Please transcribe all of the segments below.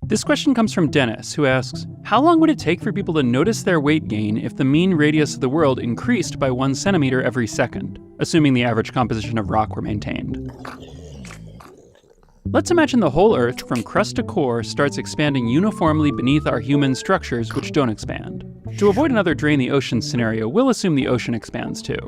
This question comes from Dennis, who asks, how long would it take for people to notice their weight gain if the mean radius of the world increased by 1 centimeter every second, assuming the average composition of rock were maintained? Let's imagine the whole Earth, from crust to core, starts expanding uniformly beneath our human structures, which don't expand. To avoid another drain the ocean scenario, we'll assume the ocean expands too.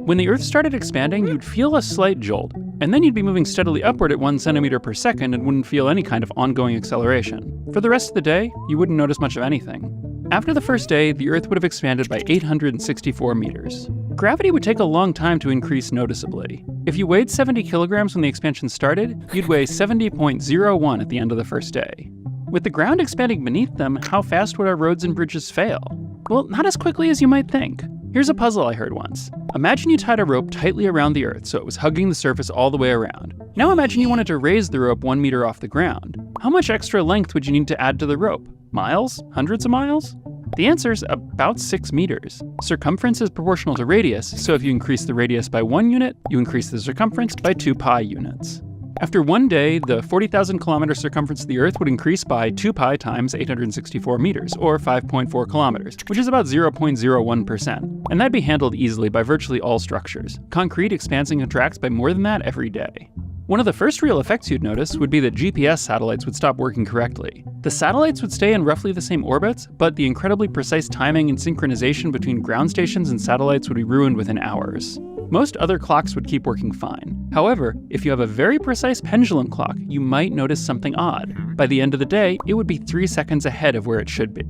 When the Earth started expanding, you'd feel a slight jolt, and then you'd be moving steadily upward at 1 centimeter per second and wouldn't feel any kind of ongoing acceleration. For the rest of the day, you wouldn't notice much of anything. After the first day, the Earth would have expanded by 864 meters. Gravity would take a long time to increase noticeably. If you weighed 70 kilograms when the expansion started, you'd weigh 70.01 at the end of the first day. With the ground expanding beneath them, how fast would our roads and bridges fail? Well, not as quickly as you might think. Here's a puzzle I heard once. Imagine you tied a rope tightly around the Earth so it was hugging the surface all the way around. Now imagine you wanted to raise the rope 1 meter off the ground. How much extra length would you need to add to the rope? Miles? Hundreds of miles? The answer is about 6 meters. Circumference is proportional to radius, so if you increase the radius by 1 unit, you increase the circumference by 2 pi units. After 1 day, the 40,000 kilometer circumference of the Earth would increase by 2 pi times 864 meters, or 5.4 kilometers, which is about 0.01%. And that'd be handled easily by virtually all structures. Concrete expands and contracts by more than that every day. One of the first real effects you'd notice would be that GPS satellites would stop working correctly. The satellites would stay in roughly the same orbits, but the incredibly precise timing and synchronization between ground stations and satellites would be ruined within hours. Most other clocks would keep working fine. However, if you have a very precise pendulum clock, you might notice something odd. By the end of the day, it would be 3 seconds ahead of where it should be.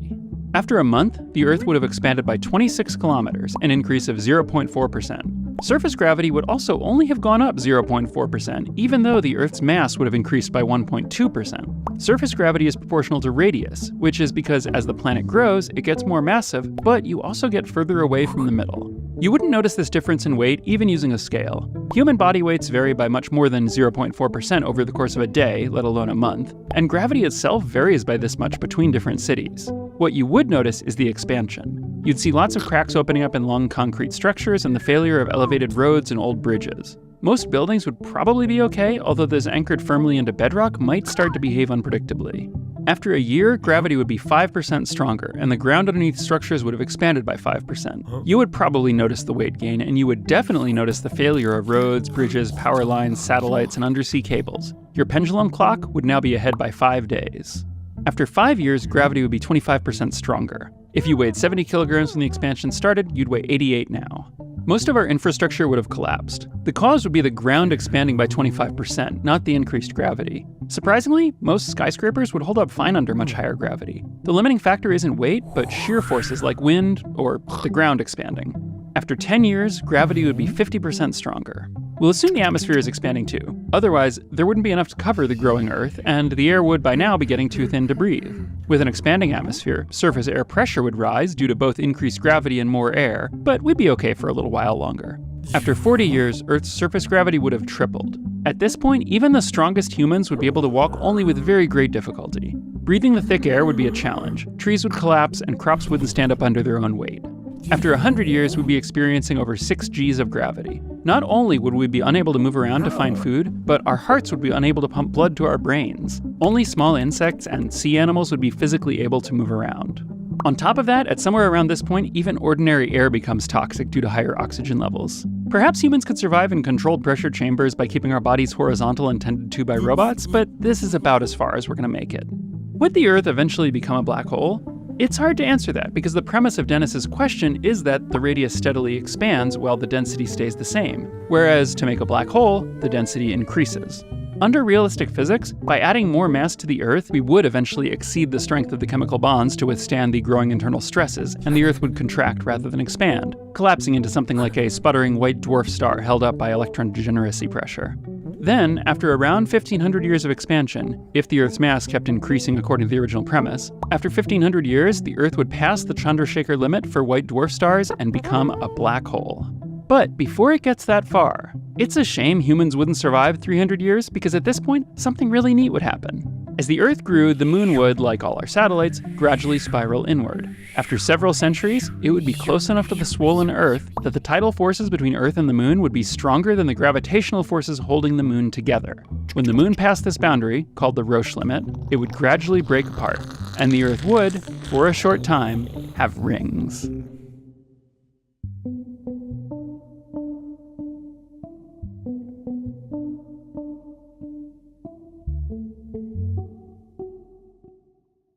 After a month, the Earth would have expanded by 26 kilometers, an increase of 0.4%. Surface gravity would also only have gone up 0.4%, even though the Earth's mass would have increased by 1.2%. Surface gravity is proportional to radius, which is because as the planet grows, it gets more massive, but you also get further away from the middle. You wouldn't notice this difference in weight even using a scale. Human body weights vary by much more than 0.4% over the course of a day, let alone a month, and gravity itself varies by this much between different cities. What you would notice is the expansion. You'd see lots of cracks opening up in long concrete structures and the failure of elevated roads and old bridges. Most buildings would probably be okay, although those anchored firmly into bedrock might start to behave unpredictably. After a year, gravity would be 5% stronger, and the ground underneath structures would have expanded by 5%. You would probably notice the weight gain, and you would definitely notice the failure of roads, bridges, power lines, satellites, and undersea cables. Your pendulum clock would now be ahead by 5 days. After 5 years, gravity would be 25% stronger. If you weighed 70 kilograms when the expansion started, you'd weigh 88 now. Most of our infrastructure would have collapsed. The cause would be the ground expanding by 25%, not the increased gravity. Surprisingly, most skyscrapers would hold up fine under much higher gravity. The limiting factor isn't weight, but shear forces like wind or the ground expanding. After 10 years, gravity would be 50% stronger. We'll assume the atmosphere is expanding too. Otherwise, there wouldn't be enough to cover the growing Earth, and the air would by now be getting too thin to breathe. With an expanding atmosphere, surface air pressure would rise due to both increased gravity and more air, but we'd be okay for a little while longer. After 40 years, Earth's surface gravity would have tripled. At this point, even the strongest humans would be able to walk only with very great difficulty. Breathing the thick air would be a challenge. Trees would collapse, and crops wouldn't stand up under their own weight. After 100 years, we'd be experiencing over 6 Gs of gravity. Not only would we be unable to move around to find food, but our hearts would be unable to pump blood to our brains. Only small insects and sea animals would be physically able to move around. On top of that, at somewhere around this point, even ordinary air becomes toxic due to higher oxygen levels. Perhaps humans could survive in controlled pressure chambers by keeping our bodies horizontal and tended to by robots, but this is about as far as we're going to make it. Would the Earth eventually become a black hole? It's hard to answer that because the premise of Dennis's question is that the radius steadily expands while the density stays the same, whereas to make a black hole, the density increases. Under realistic physics, by adding more mass to the Earth, we would eventually exceed the strength of the chemical bonds to withstand the growing internal stresses, and the Earth would contract rather than expand, collapsing into something like a sputtering white dwarf star held up by electron degeneracy pressure. Then, after around 1,500 years of expansion, if the Earth's mass kept increasing according to the original premise, after 1,500 years, the Earth would pass the Chandrasekhar limit for white dwarf stars and become a black hole. But before it gets that far, it's a shame humans wouldn't survive 300 years because at this point, something really neat would happen. As the Earth grew, the moon would, like all our satellites, gradually spiral inward. After several centuries, it would be close enough to the swollen Earth that the tidal forces between Earth and the moon would be stronger than the gravitational forces holding the moon together. When the moon passed this boundary, called the Roche limit, it would gradually break apart, and the Earth would, for a short time, have rings.